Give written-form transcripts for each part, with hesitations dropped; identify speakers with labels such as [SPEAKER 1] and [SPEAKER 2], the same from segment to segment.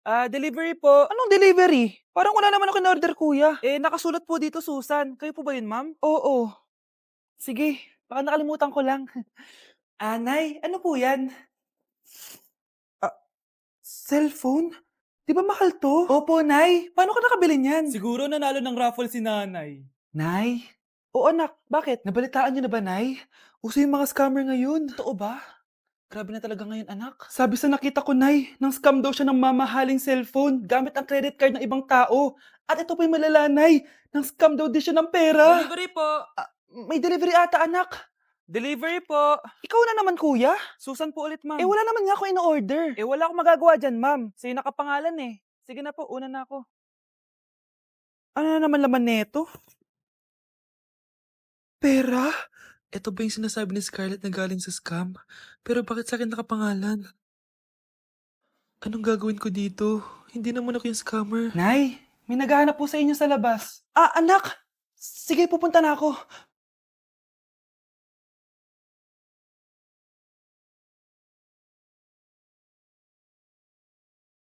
[SPEAKER 1] Delivery po.
[SPEAKER 2] Anong delivery? Parang wala naman ako in-order, kuya.
[SPEAKER 1] Nakasulat po dito Susan. Kayo po ba yun, ma'am?
[SPEAKER 2] Oo.
[SPEAKER 1] Sige, baka nakalimutan ko lang. Nay, ano po yan?
[SPEAKER 2] Ah, cellphone? 'Di ba mahal 'to?
[SPEAKER 1] Opo, Nay. Paano ka nakabili niyan?
[SPEAKER 2] Siguro nanalo ng raffle si nanay.
[SPEAKER 1] Nay? Oo, anak. Bakit?
[SPEAKER 2] Nabalitaan niyo na ba, Nay? Uso yung mga scammer ngayon.
[SPEAKER 1] Totoo ba? Grabe na talaga ngayon, anak.
[SPEAKER 2] Sabi sa nakita ko, Nay, nang scam daw siya ng mamahaling cellphone gamit ang credit card ng ibang tao. At ito pa yung malala, Nay, nang scam daw din siya ng pera.
[SPEAKER 1] Delivery po.
[SPEAKER 2] May delivery ata, anak.
[SPEAKER 1] Delivery po.
[SPEAKER 2] Ikaw na naman, kuya.
[SPEAKER 1] Susan po ulit, ma'am.
[SPEAKER 2] Wala naman nga ako in-order.
[SPEAKER 1] Wala akong magagawa dyan, ma'am. Sa'yo nakapangalan eh. Sige na po, una na ako.
[SPEAKER 2] Ano na naman laman neto? Pera? Ito ba yung sinasabi ni Scarlett na galing sa scam? Pero bakit sa akin nakapangalan? Anong gagawin ko dito? Hindi naman ako yung scammer.
[SPEAKER 1] Nay, may naghahanap po sa inyo sa labas.
[SPEAKER 2] Anak! Sige, pupunta na ako.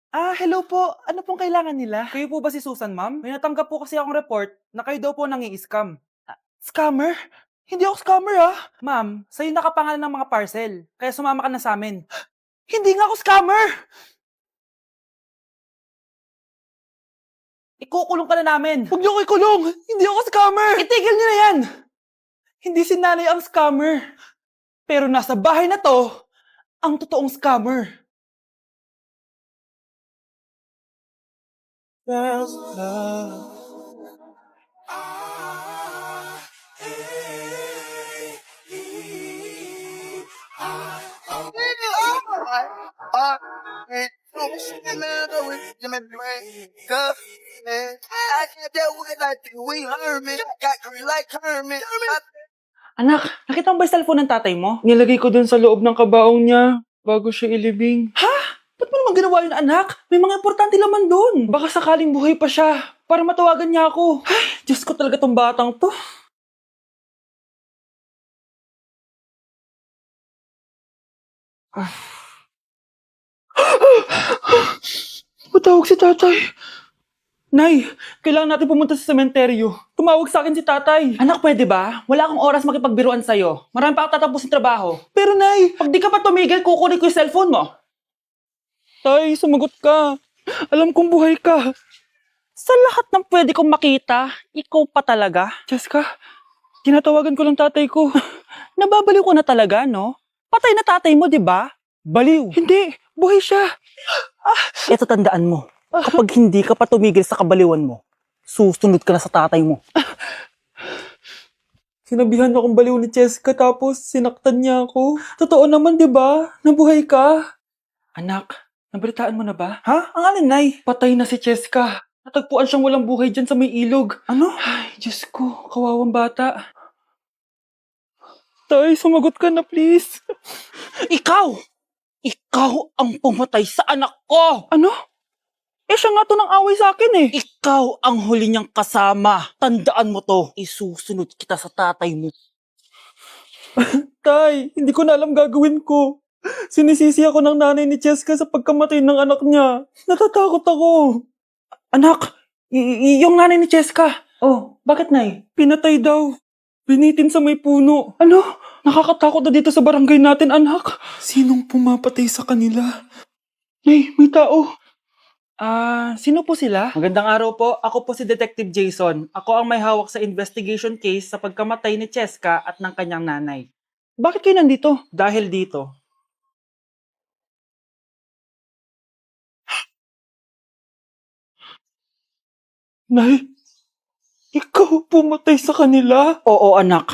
[SPEAKER 2] Hello po. Ano pong kailangan nila?
[SPEAKER 1] Kayo po ba si Susan, ma'am? May natanggap po kasi akong report na kayo daw po nangi-scam.
[SPEAKER 2] Scammer? Hindi ako scammer,
[SPEAKER 1] Ma'am, sa'yo nakapangalan ng mga parcel. Kaya sumama ka na sa amin.
[SPEAKER 2] Hindi nga ako scammer!
[SPEAKER 1] Ikukulong ka na namin.
[SPEAKER 2] Huwag niyo ko ikulong! Hindi ako scammer!
[SPEAKER 1] Itigil niyo na yan!
[SPEAKER 2] Hindi si nanay ang scammer. Pero nasa bahay na to, ang totoong scammer. There's love.
[SPEAKER 1] Anak, nakita mo ba yung cellphone ng tatay mo?
[SPEAKER 2] Nilagay ko dun sa loob ng kabaong niya bago siya ilibing.
[SPEAKER 1] Ba't mo naman ginawa yun, anak? May mga importante laman doon.
[SPEAKER 2] Baka sakaling buhay pa siya para matawagan niya ako.
[SPEAKER 1] Ay, Diyos ko talaga tong batang to.
[SPEAKER 2] Matawag si tatay. Nay, kailangan natin pumunta sa sementeryo. Tumawag sa akin si tatay.
[SPEAKER 1] Anak, pwede ba? Wala akong oras makipagbiruan sa'yo. Marami pa ako tatapusin trabaho.
[SPEAKER 2] Pero nay,
[SPEAKER 1] Pag di ka pa tumigil, kukunin ko yung cellphone mo.
[SPEAKER 2] tay, sumagot ka. Alam kong buhay ka.
[SPEAKER 1] Sa lahat ng pwede kong makita, ikaw pa talaga.
[SPEAKER 2] Jessica, tinatawagan ko lang tatay ko.
[SPEAKER 1] Nababaliw ko na talaga, no? Patay na tatay mo, di ba? Baliw.
[SPEAKER 2] Hindi, buhay siya.
[SPEAKER 1] Ito tandaan mo. Kapag hindi ka pa tumigil sa kabaliwan mo, susunod ka na sa tatay mo.
[SPEAKER 2] Sinabihan akong baliw ni Jessica tapos sinaktan niya ako. Totoo naman, di ba? Nabuhay ka.
[SPEAKER 1] Anak, nabalitaan mo na ba?
[SPEAKER 2] Ang alin, Nay? Patay na si Jessica. Natagpuan siyang walang buhay dyan sa may ilog.
[SPEAKER 1] Ano?
[SPEAKER 2] Ay, Diyos ko, kawawang bata. Tay, sumagot ka na please.
[SPEAKER 1] Ikaw! Ikaw ang pumatay sa anak ko!
[SPEAKER 2] Ano? Siya nga to nang away sa akin eh.
[SPEAKER 1] Ikaw ang huli niyang kasama. Tandaan mo to. Isusunod kita sa tatay mo.
[SPEAKER 2] Tay, hindi ko na alam gagawin ko. Sinisisi ako ng nanay ni Jessica sa pagkamatay ng anak niya. Natatakot ako.
[SPEAKER 1] Anak, yung nanay ni Jessica.
[SPEAKER 2] Oh,
[SPEAKER 1] Bakit, Nay?
[SPEAKER 2] pinatay daw. Binitin sa may puno. Ano? Nakakatakot na dito sa barangay natin, anak. Sinong pumapatay sa kanila? Nay, may tao.
[SPEAKER 1] Sino po sila? Magandang araw po. Ako po si Detective Jason. Ako ang may hawak sa investigation case sa pagkamatay ni Cheska at ng kanyang nanay.
[SPEAKER 2] Bakit kayo nandito?
[SPEAKER 1] Dahil dito,
[SPEAKER 2] Nay, ikaw pumatay sa kanila?
[SPEAKER 1] oo anak,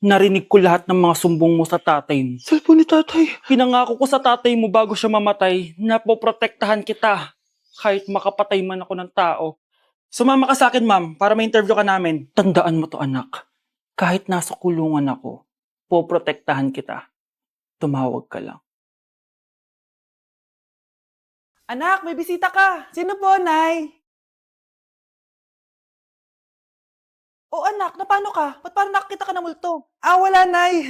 [SPEAKER 1] narinig ko lahat ng mga sumbong mo sa tatay mo.
[SPEAKER 2] Cellphone ni tatay.
[SPEAKER 1] Pinangako ko sa tatay mo bago siya mamatay na poprotektahan kita kahit makapatay man ako ng tao. Sumama ka sa akin, ma'am, para ma-interview ka namin. Tandaan mo to, anak. Kahit nasa kulungan ako, poprotektahan kita. Tumawag ka lang. Anak, may bisita ka. Sino po, Nay? O anak, na paano ka? Ba't parang nakakita ka ng multo?
[SPEAKER 2] Wala, Nay.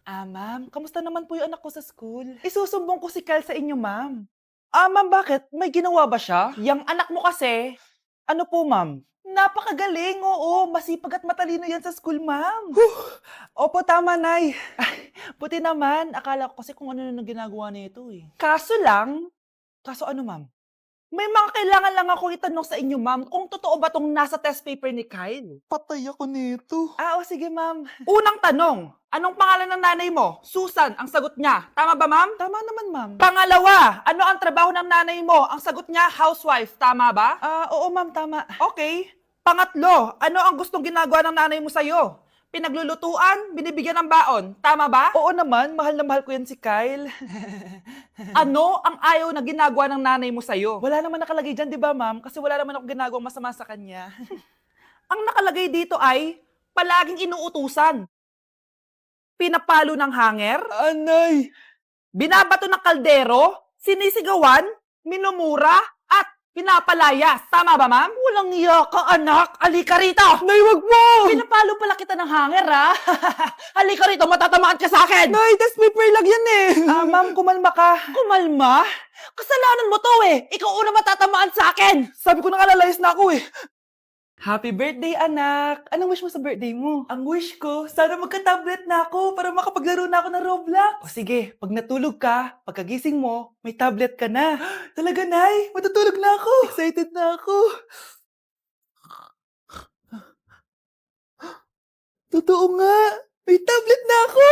[SPEAKER 1] Ma'am, kamusta naman po yung anak ko sa school? Isusumbong ko si Kyle sa inyo, ma'am. Ma'am, bakit? May ginawa ba siya? Yang anak mo kasi, ano po, ma'am? Napakagaling, oo. Masipag at matalino yan sa school, ma'am. Opo, tama, Nay. Ay, buti naman. Akala ko kasi kung ano na ginagawa nito eh. Kaso ano, ma'am? May mga kailangan lang akong itanong sa inyo, ma'am, kung totoo ba tong nasa test paper ni Kyle?
[SPEAKER 2] Patay ako nito.
[SPEAKER 1] O sige, ma'am. Unang tanong, anong pangalan ng nanay mo? Susan, ang sagot niya. Tama ba, ma'am? Tama naman, ma'am. Pangalawa, ano ang trabaho ng nanay mo? Ang sagot niya, housewife. Tama ba? Oo, ma'am, tama. Okay. Pangatlo, ano ang gustong ginagawa ng nanay mo sa'yo? Pinaglulutuan, binibigyan ng baon. Tama ba? Oo naman, mahal na mahal ko yan si Kyle. Ano ang ayaw na ginagawa ng nanay mo sa'yo? Wala naman nakalagay dyan, di ba, ma'am? Kasi wala naman ako ginagawang masama sa kanya. Ang nakalagay dito ay palaging inuutusan. Pinapalo ng hanger,
[SPEAKER 2] Anay!
[SPEAKER 1] binabato ng kaldero, sinisigawan, minumura, at pinapalayas. Tama ba, ma'am? Walang iya ka, anak. Halika rito.
[SPEAKER 2] Nay, wag mo!
[SPEAKER 1] Pinapalo pala kita ng hanger, ha? Halika rito, matatamaan ka sa akin.
[SPEAKER 2] Nay, test paper lang yan eh!
[SPEAKER 1] Ma'am, kumalma ka. Kumalma? Kasalanan mo to eh. Ikaw una matatamaan sa akin.
[SPEAKER 2] Sabi ko nakalayas na ako eh.
[SPEAKER 1] Happy birthday, anak! Anong wish mo sa birthday mo? Ang wish ko, sana magka-tablet na ako para makapaglaro na ako ng Roblox. O sige, pag natulog ka, pagkagising mo, may tablet ka na. Talaga, Nay? Matutulog na ako. Excited na ako. Totoo nga! May tablet na ako!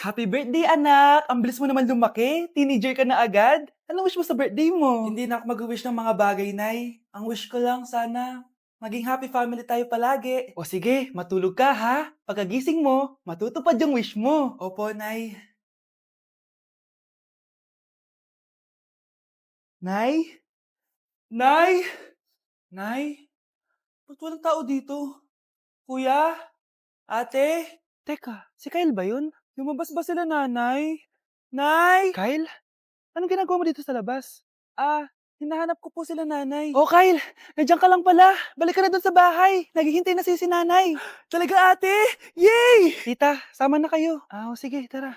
[SPEAKER 1] Happy birthday, anak! Ang bilis mo naman lumaki. Teenager ka na agad. Anong wish mo sa birthday mo? Hindi na ako mag-wish ng mga bagay, Nay. Ang wish ko lang, sana maging happy family tayo palagi. O sige, matulog ka ha. Pagkagising mo, matutupad yung wish mo. Opo, Nay. Nay? Nay? Nay? Ba't walang tao dito? Kuya? Ate? Teka, si Kyle ba yun? Lumabas ba sila, nanay? Nay? Kyle? Anong ginagawa mo dito sa labas? Hinahanap ko po sila, nanay. Oh, Kyle! Nandiyan ka lang pala. Balik ka na doon sa bahay. Naghihintay na si nanay. Talaga, ate? Yay! Tita, sama na kayo. Sige, tara.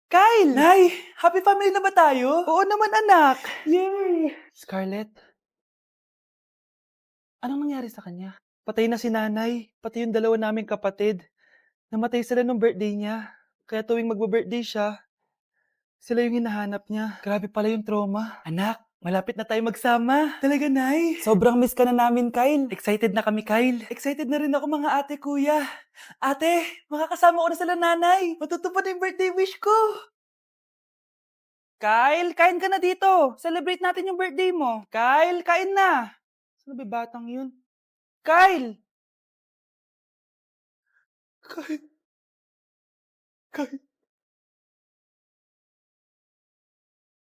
[SPEAKER 1] Kyle! Nay, happy family na ba tayo? Oo naman, anak. Yay! Scarlett, anong nangyari sa kanya? Patay na si nanay, pati yung dalawa naming kapatid. Namatay sila nung birthday niya. Kaya tuwing magbo-birthday siya, sila yung hinahanap niya. Grabe pala yung trauma. Anak, malapit na tayo magsama. Talaga, Nay? Sobrang miss ka na namin, Kyle. Excited na kami, Kyle. Excited na rin ako, mga ate, kuya. Ate, makakasama ko na sila, nanay. Matutupad na yung birthday wish ko. Kyle, kain ka na dito. Celebrate natin yung birthday mo. Kyle, kain na. Sino ba batang yun? Kyle! Kyle. Kyle.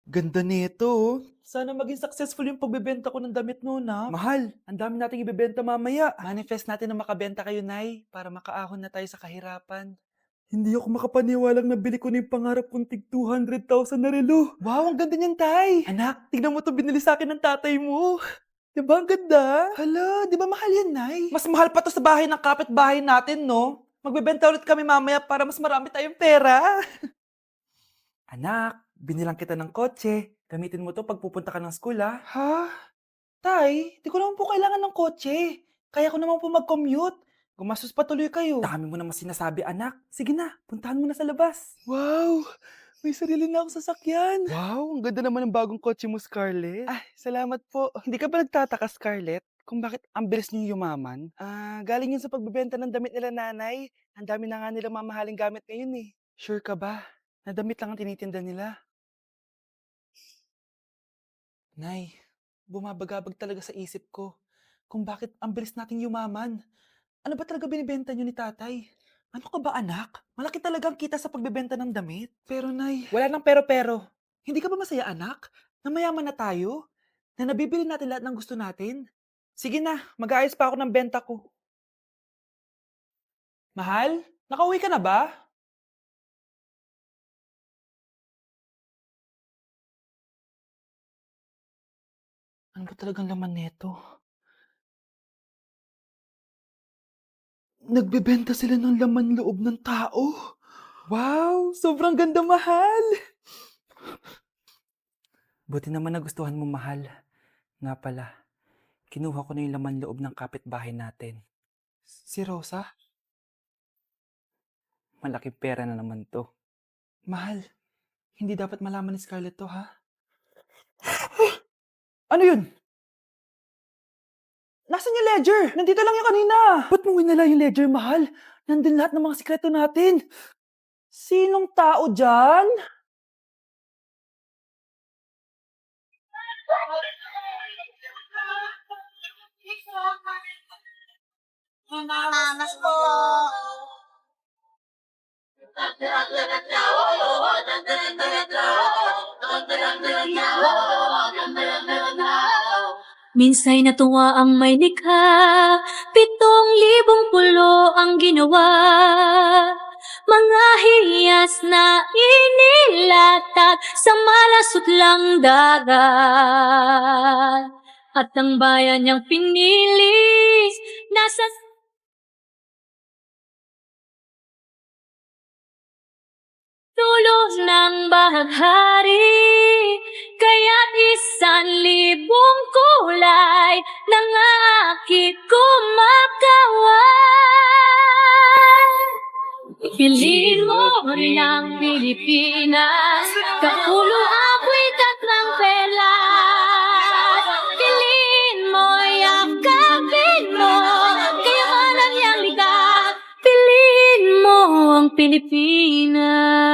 [SPEAKER 1] Ganda nito, oh. Sana maging successful yung pagbebenta ko ng damit noon, ha? Mahal, ang dami nating ibebenta mamaya. Manifest natin na makabenta kayo, Nay, para makaahon na tayo sa kahirapan. Hindi ako makapaniwalang nabili ko na yung pangarap kong tig 200,000 na relo. Wow, ang ganda niyan, Tay. Anak, tignan mo to, binili sa akin ng tatay mo. Diba ang ganda? Hala, di ba mahal yan, Nay? Mas mahal pa to sa bahay ng kapitbahay natin, no? Magbebenta ulit kami mamaya para mas marami tayong pera. Anak, binilang kita ng kotse. Gamitin mo to pag pupunta ka ng school, ha? Ha? Tay, di ko naman po kailangan ng kotse. Kaya ko naman po mag-commute. Gumastos pa tuloy kayo. Dami mo naman sinasabi, anak. Sige na, puntahan mo na sa labas. Wow! May sarili na akong sasakyan. Wow, ang ganda naman ng bagong kotse mo, Scarlett. Salamat po. Hindi ka ba nagtataka, Scarlett, kung bakit ang bilis niyo yumaman? Galing yun sa pagbebenta ng damit nila, nanay. Ang dami na nga nilang mamahaling gamit ngayon eh. Sure ka ba? Na damit lang ang tinitinda nila? Nay, bumabagabag talaga sa isip ko kung bakit ang bilis nating yumaman. Ano ba talaga binibenta niyo ni tatay? Ano ka ba, anak? Malaki talaga ang kita sa pagbebenta ng damit. Pero, Nay, wala nang pero-pero. Hindi ka ba masaya, anak? Na mayaman na tayo? Na nabibili natin lahat ng gusto natin? Sige na, mag-aayos pa ako ng benta ko. Mahal, nakauwi ka na ba? Ano ba talagang laman neto? Nagbebenta sila ng laman loob ng tao. Wow, sobrang ganda, mahal. Buti naman nagustuhan mo, mahal. Nga pala, kinuha ko na yung laman loob ng kapitbahay natin. Si Rosa? Malaking pera na naman to. Mahal, hindi dapat malaman ni Scarlett to, ha? Ano yun? Nasaan yung ledger? Nandito lang yung kanina. Ba't mo winala yung ledger, mahal? Nandun lahat ng mga sikreto natin. Sinong tao dyan?
[SPEAKER 3] Salamat po.
[SPEAKER 4] Minsa'y natuwa ang may likha, 7,000 pulo ang ginawa. Mga hiyas na inilatag sa malasot lang dagat. At ang bayan niyang pinili, nasa dulo ng bahaghari. Kaya't 1,000 kulay ng aking kumakaway. Piliin mo rin ang Pilipinas, kapulo ako'y tatlong pela. Piliin mo, yakapin mo, kayamanan niyang ligat. Piliin mo ang Pilipinas.